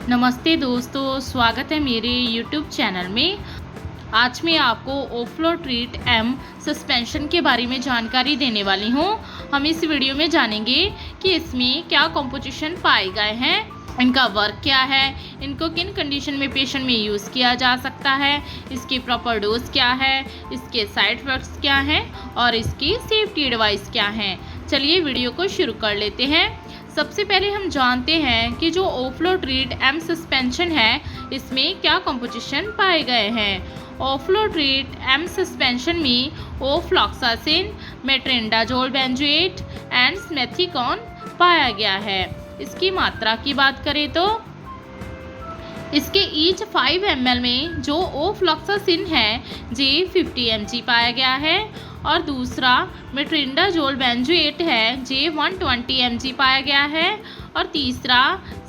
नमस्ते दोस्तों, स्वागत है मेरे YouTube चैनल में। आज मैं आपको ओफ्लो ट्रीट एम सस्पेंशन के बारे में जानकारी देने वाली हूँ। हम इस वीडियो में जानेंगे कि इसमें क्या कंपोजिशन पाए गए हैं, इनका वर्क क्या है, इनको किन कंडीशन में पेशेंट में यूज़ किया जा सकता है, इसकी प्रॉपर डोज क्या है, इसके साइड इफ़ेक्ट्स क्या हैं और इसकी सेफ्टी एडवाइस क्या है। चलिए वीडियो को शुरू कर लेते हैं। सबसे पहले हम जानते हैं कि जो ओफ्लो ट्रीट एम सस्पेंशन है, इसमें क्या कंपोजिशन पाए गए हैं। ओफ्लो ट्रीट एम सस्पेंशन में ओफ्लॉक्सासिन, मेट्रिंडाजोल बेंजोएट एंड स्मेथिकॉन पाया गया है। इसकी मात्रा की बात करें तो इसके ईच 5 ml में जो ओफ्लॉक्सासिन है जे 50 mg पाया गया है और दूसरा मेट्रिंडाजोल बेंजोएट है जे 120 mg पाया गया है और तीसरा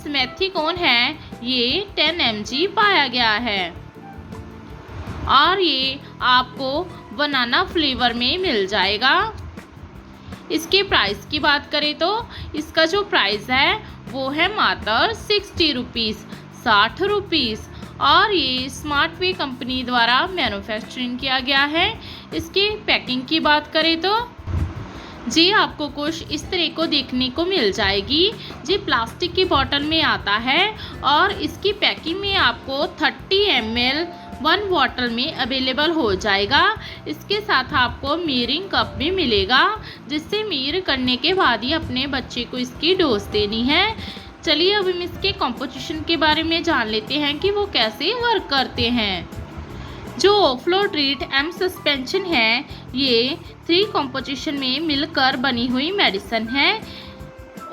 स्मेथिकॉन है ये 10 mg पाया गया है और ये आपको बनाना फ्लेवर में मिल जाएगा। इसके प्राइस की बात करें तो इसका जो प्राइस है वो है मात्र 60 रुपीज़, 60 रुपीज़ और ये स्मार्ट वे कंपनी द्वारा मैन्युफैक्चरिंग किया गया है। इसकी पैकिंग की बात करें तो जी आपको कुछ इस तरह को देखने को मिल जाएगी। जी प्लास्टिक की बोतल में आता है और इसकी पैकिंग में आपको 30 ml 1 बॉटल में अवेलेबल हो जाएगा। इसके साथ आपको मीरिंग कप भी मिलेगा, जिससे मीर करने के बाद ही अपने बच्चे को इसकी डोज देनी है। चलिए अब हम इसके कंपोजिशन के बारे में जान लेते हैं कि वो कैसे वर्क करते हैं। जो ओफ्लो ट्रीट एम सस्पेंशन है ये 3 कंपोजिशन में मिलकर बनी हुई मेडिसिन है।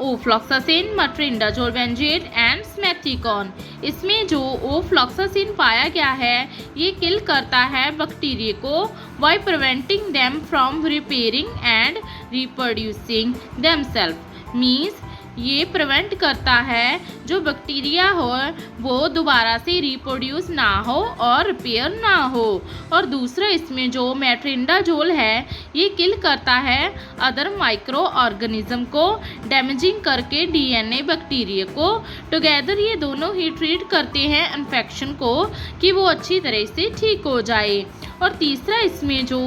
Ofloxacin, metronidazole benzoate and simethicone. इसमें जो ओफ्लॉक्सासिन पाया गया है ये किल करता है बैक्टीरिया को by preventing them from repairing and reproducing themselves. Means ये प्रिवेंट करता है जो बैक्टीरिया हो वो दोबारा से रिप्रोड्यूस ना हो और रिपेयर ना हो। और दूसरा इसमें जो मेट्रिंडाजोल है ये किल करता है अदर माइक्रो ऑर्गेनिज्म को, डैमेजिंग करके डीएनए बैक्टीरिया को। टुगेदर ये दोनों ही ट्रीट करते हैं इन्फेक्शन को कि वो अच्छी तरह से ठीक हो जाए। और तीसरा इसमें जो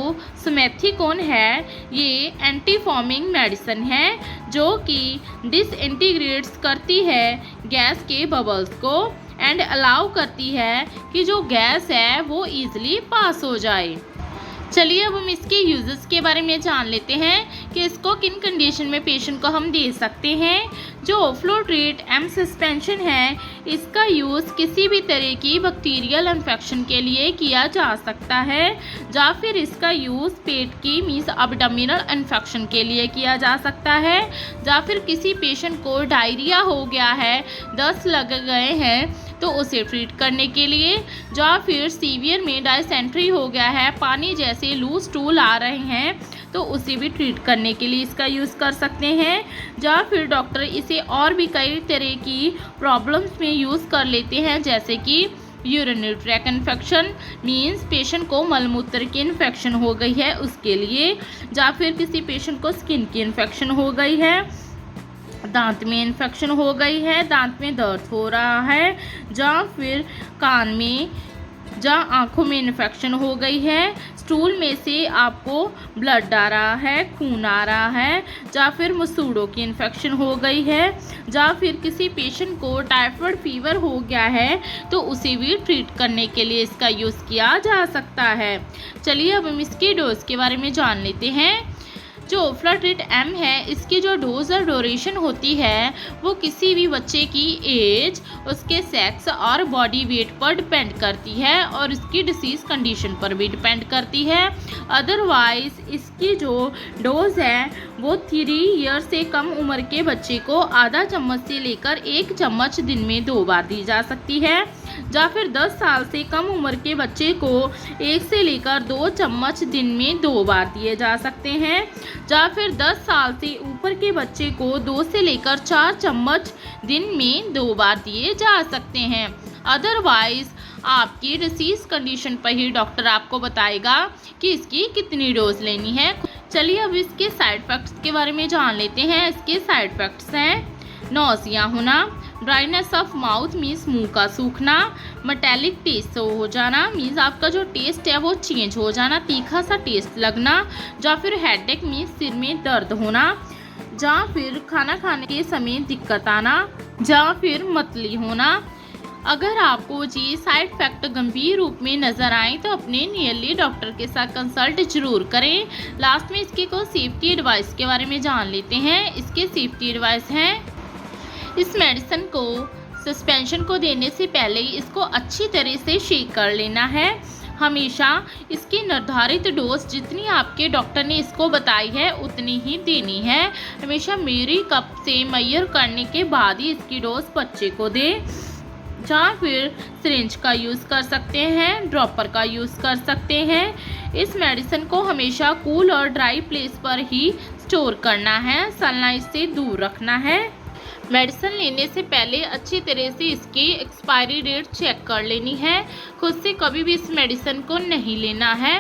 स्मेथिकॉन है ये एंटी फॉर्मिंग मेडिसिन है जो कि डिसइंटीग्रेट्स करती है गैस के बबल्स को एंड अलाउ करती है कि जो गैस है वो ईजिली पास हो जाए। चलिए अब हम इसके यूजेस के बारे में जान लेते हैं कि इसको किन कंडीशन में पेशेंट को हम दे सकते हैं। जो ओफ्लो ट्रीट एम सस्पेंशन है इसका यूज़ किसी भी तरह की बैक्टीरियल इन्फेक्शन के लिए किया जा सकता है या फिर इसका यूज़ पेट की मीन्स अबडोमिनल इन्फेक्शन के लिए किया जा सकता है या फिर किसी पेशेंट को डायरिया हो गया है, दस्त लग गए हैं तो उसे ट्रीट करने के लिए, या फिर सीवियर में डायसेंट्री हो गया है, पानी जैसे लूज स्टूल आ रहे हैं तो उसे भी ट्रीट करने के लिए इसका यूज़ कर सकते हैं। या फिर डॉक्टर इसे और भी कई तरह की प्रॉब्लम्स में यूज़ कर लेते हैं जैसे कि urinary track infection means patient को मलमूत्र की इन्फेक्शन हो गई है उसके लिए, या फिर किसी पेशेंट को स्किन की इन्फेक्शन हो गई है, दांत में इन्फेक्शन हो गई है, दांत में दर्द हो रहा है, या फिर कान में या आँखों में इन्फेक्शन हो गई है, स्टूल में से आपको ब्लड आ रहा है, खून आ रहा है, या फिर मसूड़ों की इन्फेक्शन हो गई है, या फिर किसी पेशेंट को टाइफाइड फीवर हो गया है तो उसे भी ट्रीट करने के लिए इसका यूज़ किया जा सकता है। चलिए अब हम इसकी डोज के बारे में जान लेते हैं। जो ओफ्लो ट्रीट एम है इसकी जो डोज और ड्यूरेशन होती है वो किसी भी बच्चे की एज, उसके सेक्स और बॉडी वेट पर डिपेंड करती है और इसकी डिसीज़ कंडीशन पर भी डिपेंड करती है। अदरवाइज इसकी जो डोज है वो 3 ईयर से कम उम्र के बच्चे को आधा चम्मच से लेकर 1 चम्मच दिन में 2 बार दी जा सकती है, या फिर 10 साल से कम उम्र के बच्चे को 1 से लेकर 2 चम्मच दिन में 2 बार दिए जा सकते हैं, या फिर 10 साल से ऊपर के बच्चे को 2 से लेकर 4 चम्मच दिन में 2 बार दिए जा सकते हैं। अदरवाइज आपकी डिसीज़ कंडीशन पर ही डॉक्टर आपको बताएगा कि इसकी कितनी डोज लेनी है। चलिए अब इसके साइड इफ़ेक्ट्स के बारे में जान लेते हैं। इसके साइड इफ़ेक्ट्स हैं नौसिया होना, ड्राइनेस ऑफ माउथ मीन्स मुंह का सूखना, मेटेलिक टेस्ट हो जाना मीन्स आपका जो टेस्ट है वो चेंज हो जाना, तीखा सा टेस्ट लगना, या फिर हेडेक मीन्स सिर में दर्द होना, या फिर खाना खाने के समय दिक्कत आना, या फिर मतली होना। अगर आपको ये साइड इफेक्ट गंभीर रूप में नज़र आए तो अपने नियरली डॉक्टर के साथ कंसल्ट जरूर करें। लास्ट में इसके कुछ सेफ्टी एडवाइस के बारे में जान लेते हैं। इसके सेफ्टी एडवाइस हैं, इस मेडिसिन को सस्पेंशन को देने से पहले इसको अच्छी तरह से शेक कर लेना है। हमेशा इसकी निर्धारित डोज जितनी आपके डॉक्टर ने इसको बताई है उतनी ही देनी है। हमेशा मेरी कप से मेजर करने के बाद ही इसकी डोज बच्चे को दें। या फिर सिरिंज का यूज़ कर सकते हैं, ड्रॉपर का यूज़ कर सकते हैं। इस मेडिसिन को हमेशा कूल और ड्राई प्लेस पर ही स्टोर करना है, सनलाइट से दूर रखना है। मेडिसिन लेने से पहले अच्छी तरह से इसकी एक्सपायरी डेट चेक कर लेनी है। खुद से कभी भी इस मेडिसिन को नहीं लेना है।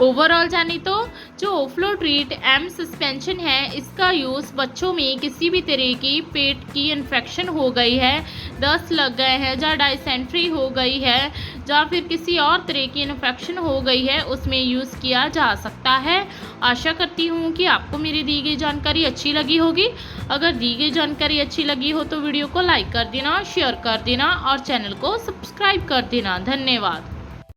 ओवरऑल जाने तो जो ओफ्लोट्रीट एम सस्पेंशन है इसका यूज़ बच्चों में किसी भी तरह की पेट की इन्फेक्शन हो गई है, दस्त लग गए हैं, या डायसेंट्री हो गई है, या फिर किसी और तरह की इन्फेक्शन हो गई है उसमें यूज़ किया जा सकता है। आशा करती हूँ कि आपको मेरी दी गई जानकारी अच्छी लगी होगी। अगर दी गई जानकारी अच्छी लगी हो तो वीडियो को लाइक कर देना, शेयर कर देना और चैनल को सब्सक्राइब कर देना। धन्यवाद।